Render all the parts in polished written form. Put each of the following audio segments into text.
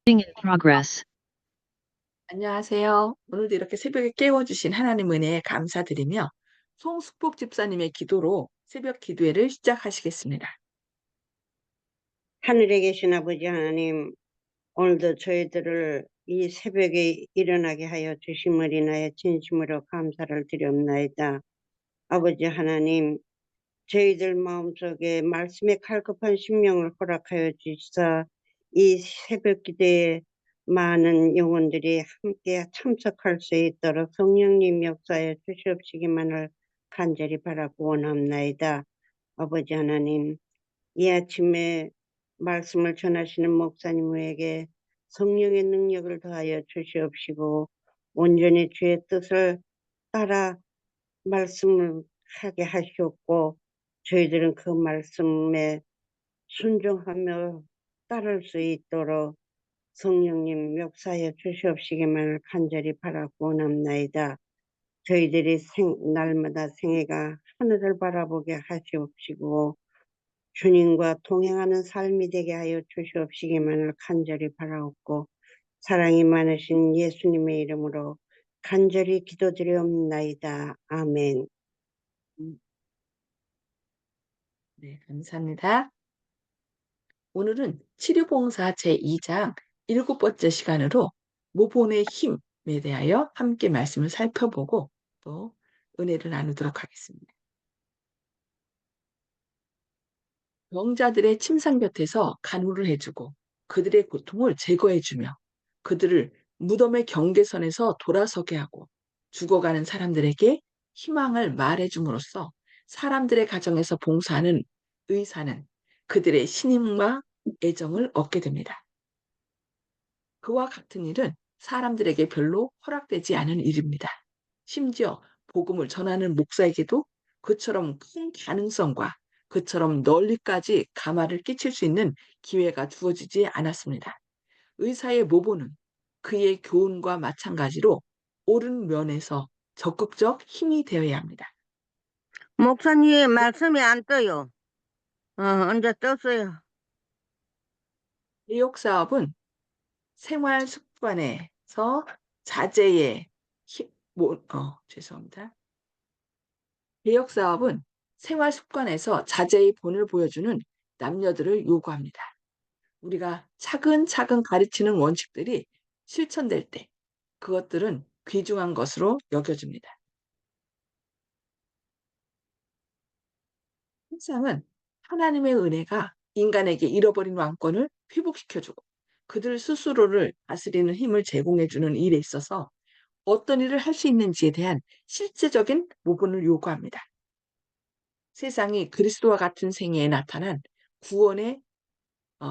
in progress. 안녕하세요. 오늘도 이렇게 새벽에 깨워주신 하나님 은혜에 감사드리며 송숙복 집사님의 기도로 새벽 기도회를 시작하시겠습니다. 하늘에 계신 아버지 하나님, 오늘도 저희들을 이 새벽에 일어나게 하여 주심을 인하여 진심으로 감사를 드리옵나이다. 아버지 하나님, 저희들 마음속에 말씀의 칼급한 심령을 허락하여 주시사 이 새벽 기도에 많은 영혼들이 함께 참석할 수 있도록 성령님 역사에 주시옵시기만을 간절히 바라고 원합나이다. 아버지 하나님, 이 아침에 말씀을 전하시는 목사님에게 성령의 능력을 더하여 주시옵시고 온전히 주의 뜻을 따라 말씀을 하게 하시옵고 저희들은 그 말씀에 순종하며 따를 수 있도록 성령님 역사해 주시옵시기만을 간절히 바라고 원합나이다. 저희들이 날마다 생애가 하늘을 바라보게 하시옵시고 주님과 동행하는 삶이 되게 하여 주시옵시기만을 간절히 바라옵고 사랑이 많으신 예수님의 이름으로 간절히 기도드리옵나이다. 아멘. 네, 감사합니다. 오늘은 치료봉사 제2장 7번째 시간으로 모본의 힘에 대하여 함께 말씀을 살펴보고 또 은혜를 나누도록 하겠습니다. 병자들의 침상 곁에서 간호를 해주고 그들의 고통을 제거해주며 그들을 무덤의 경계선에서 돌아서게 하고 죽어가는 사람들에게 희망을 말해줌으로써 사람들의 가정에서 봉사하는 의사는 그들의 신임과 애정을 얻게 됩니다. 그와 같은 일은 사람들에게 별로 허락되지 않은 일입니다. 심지어 복음을 전하는 목사에게도 그처럼 큰 가능성과 그처럼 널리까지 가마를 끼칠 수 있는 기회가 주어지지 않았습니다. 의사의 모보는 그의 교훈과 마찬가지로 옳은 면에서 적극적 힘이 되어야 합니다. 목사님 말씀이 안 떠요. 언제 떴어요? 개혁 사업은 생활 습관에서 자제의 죄송합니다. 개혁 사업은 생활 습관에서 자제의 본을 보여주는 남녀들을 요구합니다. 우리가 차근차근 가르치는 원칙들이 실천될 때 그것들은 귀중한 것으로 여겨집니다. 세상은 하나님의 은혜가 인간에게 잃어버린 왕권을 회복시켜주고 그들 스스로를 다스리는 힘을 제공해주는 일에 있어서 어떤 일을 할 수 있는지에 대한 실제적인 모본을 요구합니다. 세상이 그리스도와 같은 생애에 나타난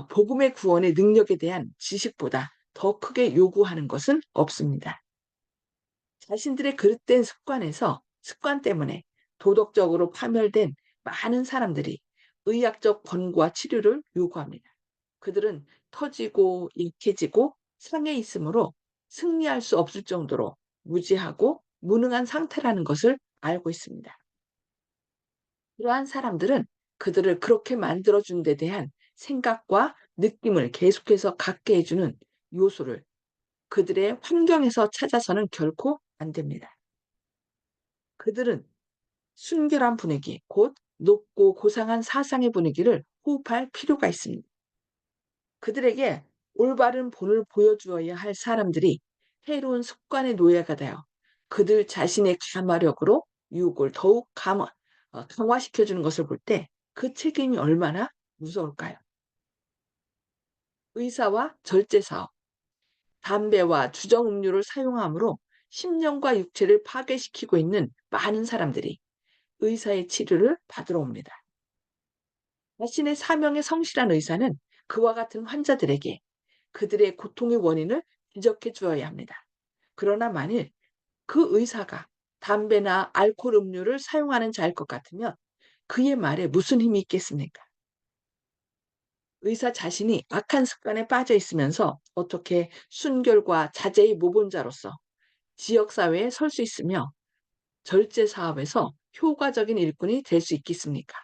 복음의 구원의 능력에 대한 지식보다 더 크게 요구하는 것은 없습니다. 자신들의 그릇된 습관 때문에 도덕적으로 파멸된 많은 사람들이 의학적 권고와 치료를 요구합니다. 그들은 터지고 약해지고 상해 있으므로 승리할 수 없을 정도로 무지하고 무능한 상태라는 것을 알고 있습니다. 이러한 사람들은 그들을 그렇게 만들어준 데 대한 생각과 느낌을 계속해서 갖게 해주는 요소를 그들의 환경에서 찾아서는 결코 안 됩니다. 그들은 순결한 분위기, 곧 높고 고상한 사상의 분위기를 호흡할 필요가 있습니다. 그들에게 올바른 본을 보여주어야 할 사람들이 해로운 습관의 노예가 되어 그들 자신의 가마력으로 유혹을 더욱 강화시켜주는 것을 볼 때 그 책임이 얼마나 무서울까요? 의사와 절제사업, 담배와 주정음료를 사용함으로 심령과 육체를 파괴시키고 있는 많은 사람들이 의사의 치료를 받으러 옵니다. 자신의 사명에 성실한 의사는 그와 같은 환자들에게 그들의 고통의 원인을 지적해 주어야 합니다. 그러나 만일 그 의사가 담배나 알코올 음료를 사용하는 자일 것 같으면 그의 말에 무슨 힘이 있겠습니까? 의사 자신이 악한 습관에 빠져 있으면서 어떻게 순결과 자제의 모본자로서 지역사회에 설 수 있으며 절제 사업에서 효과적인 일꾼이 될 수 있겠습니까?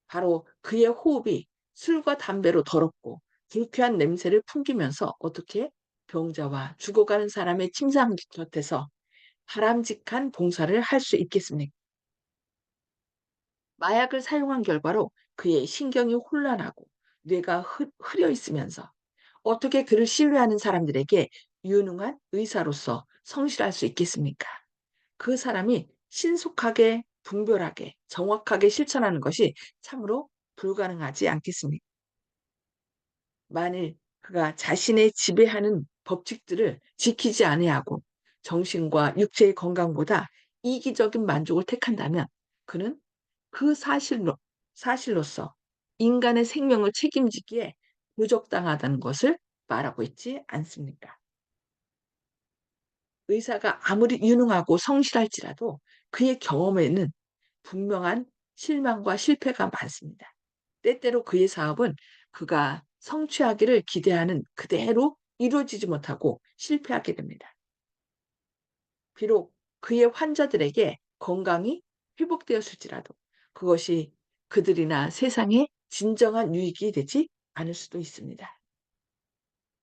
바로 그의 호흡이 술과 담배로 더럽고 불쾌한 냄새를 풍기면서 어떻게 병자와 죽어가는 사람의 침상 곁에서 바람직한 봉사를 할 수 있겠습니까? 마약을 사용한 결과로 그의 신경이 혼란하고 뇌가 흐려 있으면서 어떻게 그를 신뢰하는 사람들에게 유능한 의사로서 성실할 수 있겠습니까? 그 사람이 신속하게, 분별하게, 정확하게 실천하는 것이 참으로 불가능하지 않겠습니까? 만일 그가 자신의 지배하는 법칙들을 지키지 아니하고 정신과 육체의 건강보다 이기적인 만족을 택한다면 그는 그 사실로서 인간의 생명을 책임지기에 부적당하다는 것을 말하고 있지 않습니까? 의사가 아무리 유능하고 성실할지라도 그의 경험에는 분명한 실망과 실패가 많습니다. 때때로 그의 사업은 그가 성취하기를 기대하는 그대로 이루어지지 못하고 실패하게 됩니다. 비록 그의 환자들에게 건강이 회복되었을지라도 그것이 그들이나 세상에 진정한 유익이 되지 않을 수도 있습니다.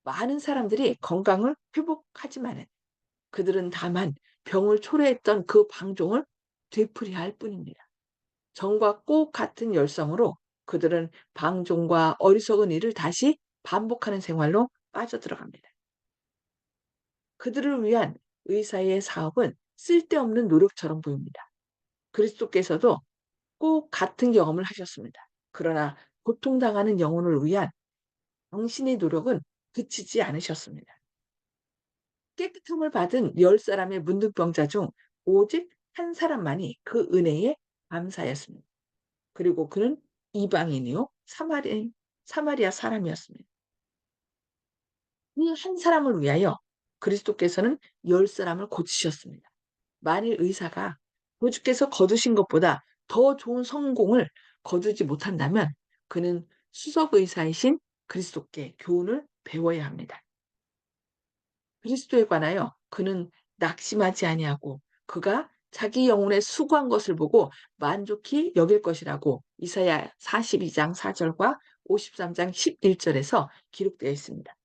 많은 사람들이 건강을 회복하지만은 그들은 다만 병을 초래했던 그 방종을 되풀이할 뿐입니다. 정과 꼭 같은 열성으로 그들은 방종과 어리석은 일을 다시 반복하는 생활로 빠져들어갑니다. 그들을 위한 의사의 사업은 쓸데없는 노력처럼 보입니다. 그리스도께서도 꼭 같은 경험을 하셨습니다. 그러나 고통당하는 영혼을 위한 당신의 노력은 그치지 않으셨습니다. 깨끗함을 받은 10사람의 문둥병자 중 오직 한 사람만이 그 은혜에 감사하였습니다. 그리고 그는 이방인이요 사마리아 사람이었습니다. 이 한 사람을 위하여 그리스도께서는 10사람을 고치셨습니다. 만일 의사가 구주께서 거두신 것보다 더 좋은 성공을 거두지 못한다면 그는 수석 의사이신 그리스도께 교훈을 배워야 합니다. 그리스도에 관하여 그는 낙심하지 아니하고 그가 자기 영혼에 수고한 것을 보고 만족히 여길 것이라고 이사야 42장 4절과 53장 11절에서 기록되어 있습니다.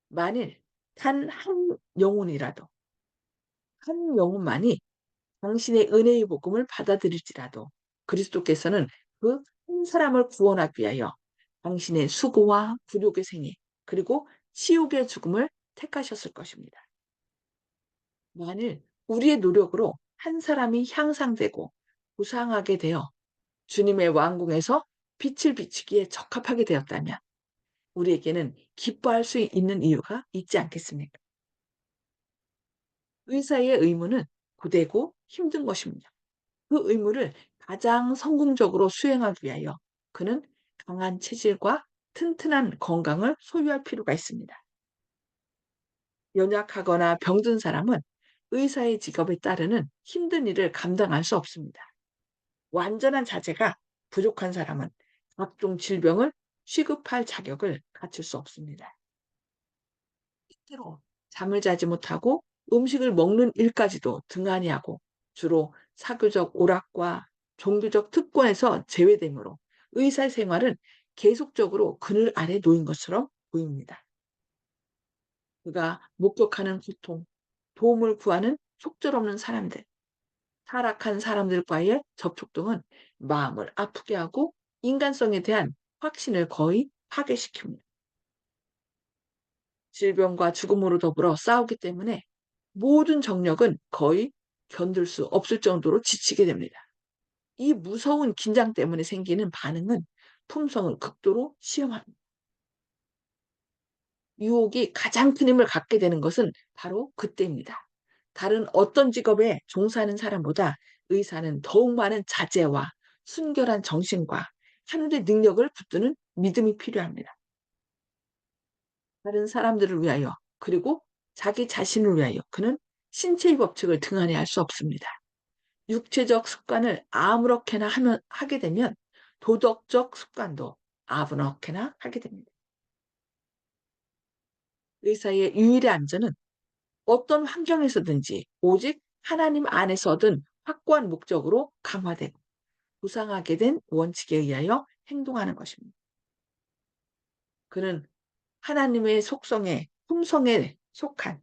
만일 단 한 영혼이라도 한 영혼만이 당신의 은혜의 복음을 받아들일지라도 그리스도께서는 그 한 사람을 구원하기 위하여 당신의 수고와 굴욕의 생애 그리고 치욕의 죽음을 택하셨을 것입니다. 만일 우리의 노력으로 한 사람이 향상되고 부상하게 되어 주님의 왕궁에서 빛을 비추기에 적합하게 되었다면 우리에게는 기뻐할 수 있는 이유가 있지 않겠습니까? 의사의 의무는 고되고 힘든 것입니다. 그 의무를 가장 성공적으로 수행하기 위하여 그는 강한 체질과 튼튼한 건강을 소유할 필요가 있습니다. 연약하거나 병든 사람은 의사의 직업에 따르는 힘든 일을 감당할 수 없습니다. 완전한 자재가 부족한 사람은 각종 질병을 취급할 자격을 갖출 수 없습니다. 때로 잠을 자지 못하고 음식을 먹는 일까지도 등한히 하고 주로 사교적 오락과 종교적 특권에서 제외되므로 의사 생활은 계속적으로 그늘 아래 놓인 것처럼 보입니다. 그가 목격하는 고통, 도움을 구하는 속절없는 사람들, 타락한 사람들과의 접촉 등은 마음을 아프게 하고 인간성에 대한 확신을 거의 파괴시킵니다. 질병과 죽음으로 더불어 싸우기 때문에 모든 정력은 거의 견딜 수 없을 정도로 지치게 됩니다. 이 무서운 긴장 때문에 생기는 반응은 품성을 극도로 시험합니다. 유혹이 가장 큰 힘을 갖게 되는 것은 바로 그때입니다. 다른 어떤 직업에 종사하는 사람보다 의사는 더욱 많은 자제와 순결한 정신과 하늘의 능력을 붙드는 믿음이 필요합니다. 다른 사람들을 위하여 그리고 자기 자신을 위하여 그는 신체의 법칙을 등한히 할 수 없습니다. 육체적 습관을 아무렇게나 하게 되면 도덕적 습관도 아무렇게나 하게 됩니다. 의사의 유일의 안전은 어떤 환경에서든지 오직 하나님 안에서 얻은 확고한 목적으로 강화되고 부상하게 된 원칙에 의하여 행동하는 것입니다. 그는 하나님의 속성에, 품성에 속한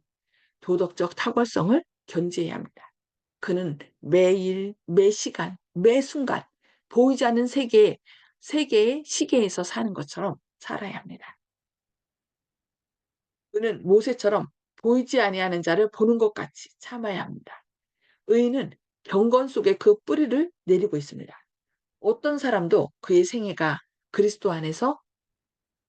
도덕적 탁월성을 견지해야 합니다. 그는 매일, 매 시간, 매 순간 보이지 않는 세계의 시계에서 사는 것처럼 살아야 합니다. 그는 모세처럼 보이지 아니하는 자를 보는 것 같이 참아야 합니다. 의인은 경건 속에 그 뿌리를 내리고 있습니다. 어떤 사람도 그의 생애가 그리스도 안에서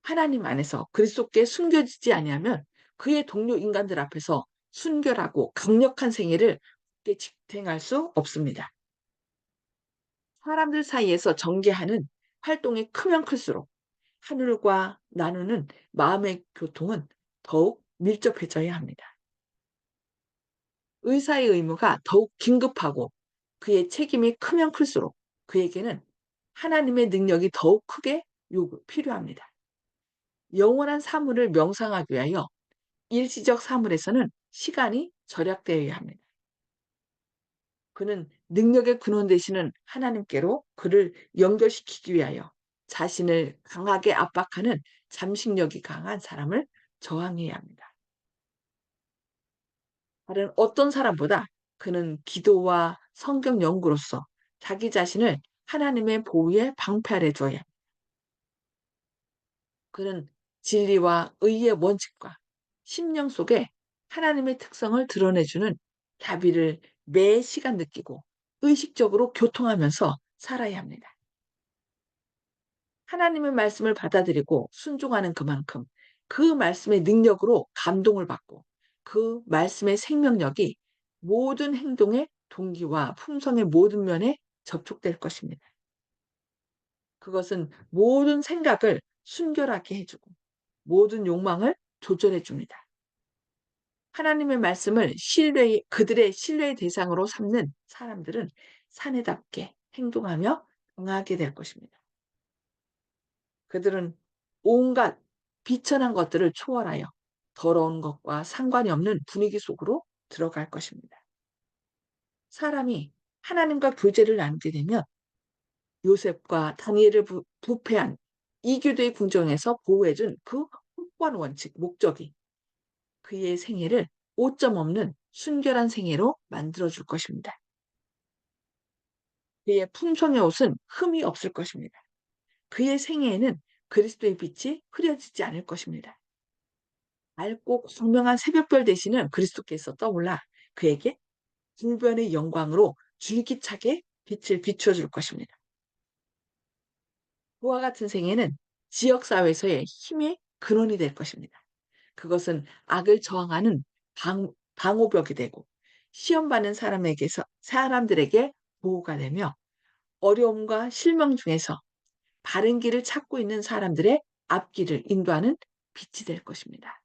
하나님 안에서 그리스도께 숨겨지지 아니하면 그의 동료 인간들 앞에서 순결하고 강력한 생애를 굳게 지탱할 수 없습니다. 사람들 사이에서 전개하는 활동이 크면 클수록 하늘과 나누는 마음의 교통은 더욱 밀접해져야 합니다. 의사의 의무가 더욱 긴급하고 그의 책임이 크면 클수록 그에게는 하나님의 능력이 더욱 크게 필요합니다. 영원한 사물을 명상하기 위하여 일시적 사물에서는 시간이 절약되어야 합니다. 그는 능력의 근원 되시는 하나님께로 그를 연결시키기 위하여 자신을 강하게 압박하는 잠식력이 강한 사람을 저항해야 합니다. 다른 어떤 사람보다 그는 기도와 성경 연구로서 자기 자신을 하나님의 보호에 방패하려 둬야 합니다. 그는 진리와 의의 원칙과 심령 속에 하나님의 특성을 드러내주는 자비를 매 시간 느끼고 의식적으로 교통하면서 살아야 합니다. 하나님의 말씀을 받아들이고 순종하는 그만큼 그 말씀의 능력으로 감동을 받고 그 말씀의 생명력이 모든 행동의 동기와 품성의 모든 면에 접촉될 것입니다. 그것은 모든 생각을 순결하게 해주고 모든 욕망을 조절해 줍니다. 하나님의 말씀을 그들의 신뢰의 대상으로 삼는 사람들은 사내답게 행동하며 강하게 될 것입니다. 그들은 온갖 비천한 것들을 초월하여 더러운 것과 상관이 없는 분위기 속으로 들어갈 것입니다. 사람이 하나님과 교제를 나누게 되면 요셉과 다니엘을 부패한 이교도의 궁정에서 보호해준 그 확고한 원칙, 목적이 그의 생애를 오점 없는 순결한 생애로 만들어줄 것입니다. 그의 품성의 옷은 흠이 없을 것입니다. 그의 생애에는 그리스도의 빛이 흐려지지 않을 것입니다. 맑고 광명한 새벽별 되시는 그리스도께서 떠올라 그에게 불변의 영광으로 줄기차게 빛을 비춰줄 것입니다. 그와 같은 생애는 지역사회에서의 힘의 근원이 될 것입니다. 그것은 악을 저항하는 방호벽이 되고 시험받는 사람들에게 보호가 되며 어려움과 실망 중에서 바른 길을 찾고 있는 사람들의 앞길을 인도하는 빛이 될 것입니다.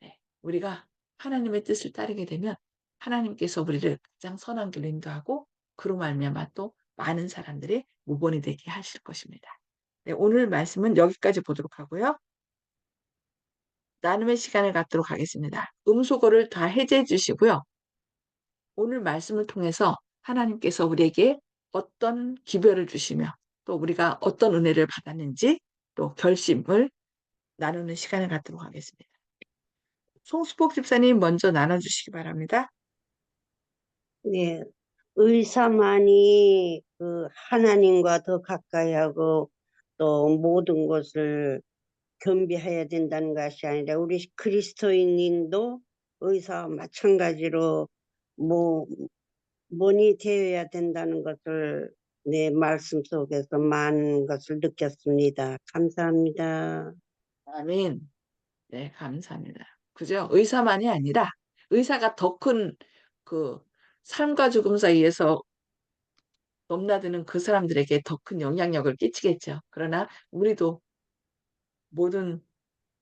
네, 우리가 하나님의 뜻을 따르게 되면 하나님께서 우리를 가장 선한 길로 인도하고 그로 말미암아 또 많은 사람들의 모본이 되게 하실 것입니다. 네, 오늘 말씀은 여기까지 보도록 하고요. 나눔의 시간을 갖도록 하겠습니다. 음소거를 다 해제해 주시고요. 오늘 말씀을 통해서 하나님께서 우리에게 어떤 기별을 주시며 또 우리가 어떤 은혜를 받았는지 또 결심을 나누는 시간을 갖도록 하겠습니다. 송수복 집사님 먼저 나눠주시기 바랍니다. 네, 의사만이 그 하나님과 더 가까이 하고 또 모든 것을 겸비해야 된다는 것이 아니라 우리 그리스도인도 의사와 마찬가지로 뭐 mon이 되어야 된다는 것을 내 말씀 속에서 많은 것을 느꼈습니다. 감사합니다. 아멘. 네, 감사합니다. 그죠? 의사만이 아니라 의사가 더 큰 그 삶과 죽음 사이에서 넘나드는 그 사람들에게 더 큰 영향력을 끼치겠죠. 그러나 우리도 모든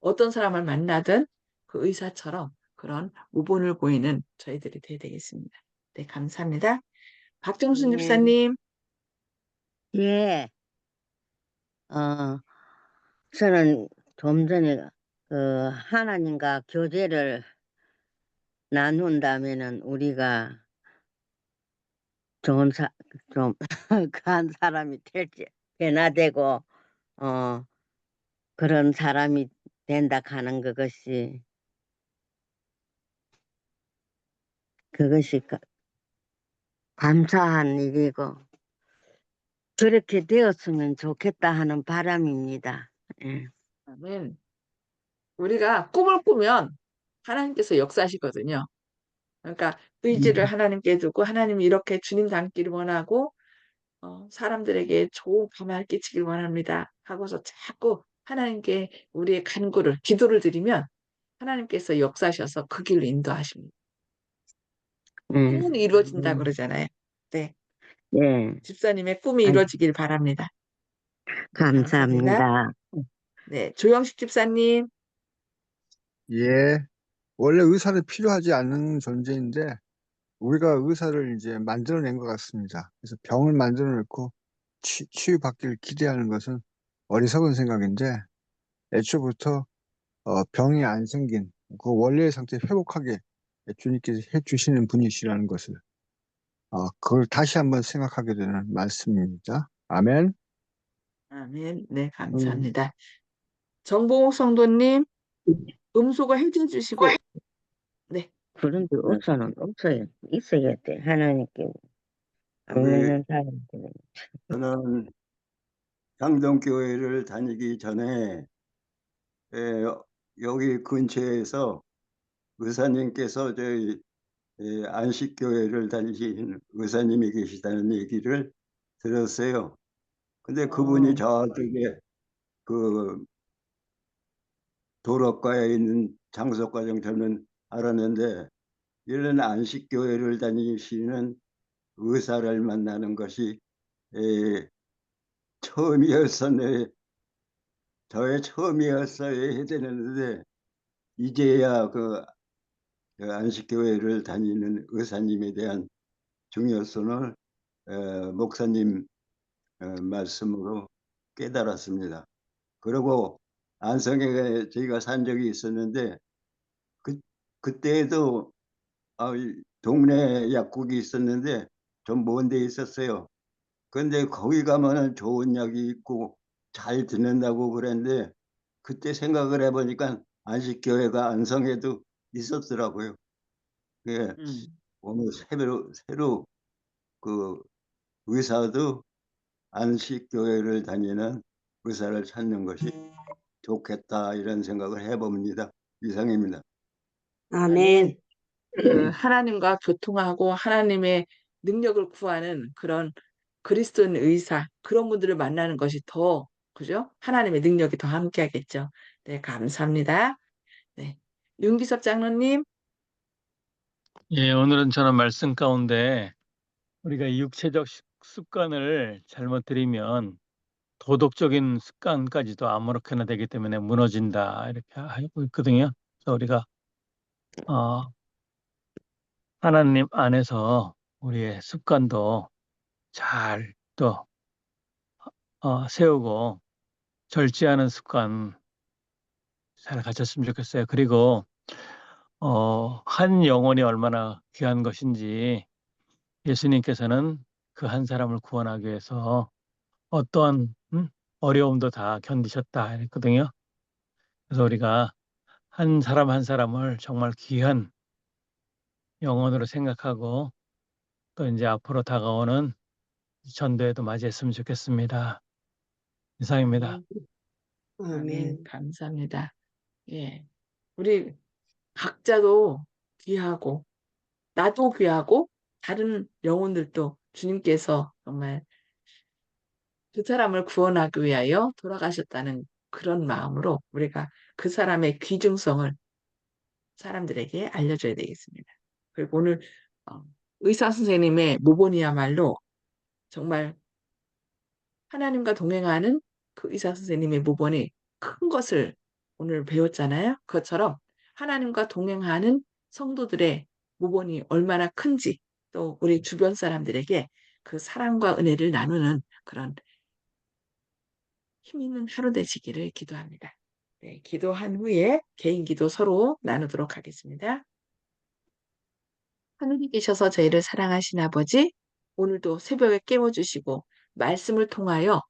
어떤 사람을 만나든 그 의사처럼 그런 모본을 보이는 저희들이 돼야 되겠습니다. 네, 감사합니다. 박정순 네. 집사님. 예, 어, 저는 좀 전에 그 하나님과 교제를 나눈다면은 우리가 좋은 좀 그한 사람이 될지 변화되고 그런 사람이 된다 하는 그것이 감사한 일이고 그렇게 되었으면 좋겠다 하는 바람입니다. 예. 아멘. 우리가 꿈을 꾸면 하나님께서 역사하시거든요. 그러니까 의지를 음, 하나님께 두고 하나님이 이렇게 주님 닮기를 원하고 사람들에게 좋은 감화를 끼치길 원합니다. 하고서 자꾸 하나님께 우리의 간구를, 기도를 드리면 하나님께서 역사하셔서 그 길로 인도하십니다. 꿈은 이루어진다 음, 그러잖아요. 네, 예, 집사님의 꿈이 아이, 이루어지길 바랍니다. 네, 감사합니다. 감사합니다. 네, 조영식 집사님. 예, 원래 의사는 필요하지 않는 존재인데 우리가 의사를 이제 만들어낸 것 같습니다. 그래서 병을 만들어 놓고 치유받기를 기대하는 것은 어리석은 생각인데 애초부터 병이 안 생긴 그 원래의 상태 회복하게 주님께서 해주시는 분이시라는 것을 그걸 다시 한번 생각하게 되는 말씀입니다. 아멘. 아멘. 네, 음, 감사합니다. 정봉욱 성도님, 음소거 해제 주시고, 네, 그런데 우선은 없어요. 있어야 돼. 하나님께 안 우리 믿는 사람들은. 저는 향동교회를 다니기 전에 여기 근처에서 의사님께서 저희 안식교회를 다니시는 의사님이 계시다는 얘기를 들었어요. 근데 그분이 어, 저쪽에 그 도로가에 있는 장소과정 저는 알았는데 이런 안식교회를 다니시는 의사를 만나는 것이 에, 처음이었었네. 저의 처음이었어야 해야 되는데 이제야 그 안식교회를 다니는 의사님에 대한 중요성을 목사님 말씀으로 깨달았습니다. 그리고 안성에 저희가 산 적이 있었는데 그 그때에도 이 동네 약국이 있었는데 좀 먼 데 있었어요. 근데 거기 가면은 좋은 약이 있고 잘 듣는다고 그랬는데 그때 생각을 해보니까 안식교회가 안성에도 있었더라고요. 예, 음, 오늘 새로 그 의사도 안식교회를 다니는 의사를 찾는 것이 좋겠다 이런 생각을 해봅니다. 이상입니다. 아멘. 아멘. 그 하나님과 교통하고 하나님의 능력을 구하는 그런 그리스도인 의사, 그런 분들을 만나는 것이 더, 그죠? 하나님의 능력이 더 함께하겠죠. 네, 감사합니다. 네. 윤기섭 장로님. 예, 오늘은 저는 말씀 가운데 우리가 이 육체적 습관을 잘못 들이면 도덕적인 습관까지도 아무렇게나 되기 때문에 무너진다 이렇게 하고 있거든요. 그래서 우리가 어, 하나님 안에서 우리의 습관도 잘 또 세우고 절제하는 습관 잘 가졌으면 좋겠어요. 그리고 한 영혼이 얼마나 귀한 것인지 예수님께서는 그 한 사람을 구원하기 위해서 어떠한 어려움도 다 견디셨다 했거든요. 그래서 우리가 한 사람 한 사람을 정말 귀한 영혼으로 생각하고 또 이제 앞으로 다가오는 전도에도 맞이했으면 좋겠습니다. 이상입니다. 아멘. 아멘. 아멘. 감사합니다. 예. 우리 각자도 귀하고, 나도 귀하고, 다른 영혼들도 주님께서 정말 그 사람을 구원하기 위하여 돌아가셨다는 그런 마음으로 우리가 그 사람의 귀중성을 사람들에게 알려줘야 되겠습니다. 그리고 오늘 어, 의사 선생님의 모본이야말로 정말 하나님과 동행하는 그 의사 선생님의 모본이 큰 것을 오늘 배웠잖아요. 그것처럼 하나님과 동행하는 성도들의 모본이 얼마나 큰지 또 우리 주변 사람들에게 그 사랑과 은혜를 나누는 그런 힘 있는 하루 되시기를 기도합니다. 네, 기도한 후에 개인 기도 서로 나누도록 하겠습니다. 하늘에 계셔서 저희를 사랑하신 아버지, 오늘도 새벽에 깨워주시고 말씀을 통하여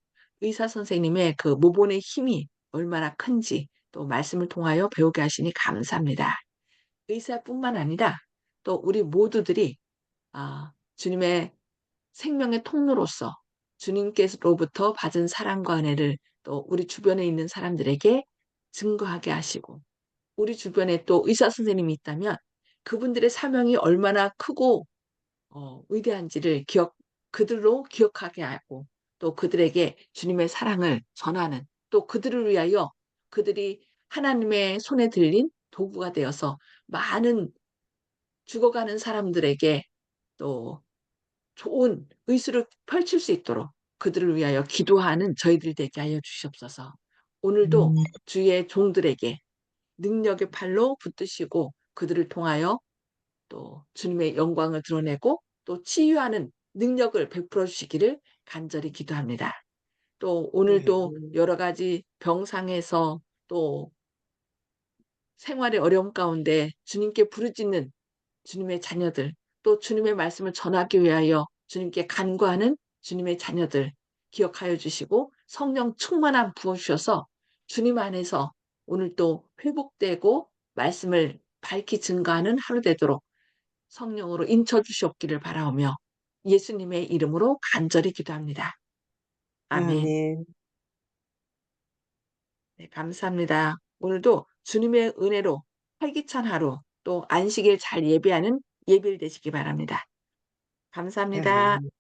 의사 선생님의 그 모본의 힘이 얼마나 큰지 또 말씀을 통하여 배우게 하시니 감사합니다. 의사뿐만 아니라 또 우리 모두들이 주님의 생명의 통로로서 주님께로부터 받은 사랑과 은혜를 또 우리 주변에 있는 사람들에게 증거하게 하시고, 우리 주변에 또 의사 선생님이 있다면 그분들의 사명이 얼마나 크고 위대한지를 그들로 기억하게 하고, 또 그들에게 주님의 사랑을 전하는, 또 그들을 위하여 그들이 하나님의 손에 들린 도구가 되어서 많은 죽어가는 사람들에게 또 좋은 의술을 펼칠 수 있도록 그들을 위하여 기도하는 저희들 되게 하여 주시옵소서. 오늘도 주의 종들에게 능력의 팔로 붙드시고 그들을 통하여 또 주님의 영광을 드러내고 또 치유하는 능력을 베풀어 주시기를 간절히 기도합니다. 또 오늘도 여러 가지 병상에서 또 생활의 어려움 가운데 주님께 부르짖는 주님의 자녀들, 또 주님의 말씀을 전하기 위하여 주님께 간구하는 주님의 자녀들 기억하여 주시고 성령 충만함 부어주셔서 주님 안에서 오늘 또 회복되고 말씀을 밝히 증거하는 하루 되도록 성령으로 인쳐 주시옵기를 바라오며 예수님의 이름으로 간절히 기도합니다. 아멘. 아멘. 네, 감사합니다. 오늘도 주님의 은혜로 활기찬 하루, 또 안식일 잘 예배하는 예배일 되시기 바랍니다. 감사합니다. 아멘.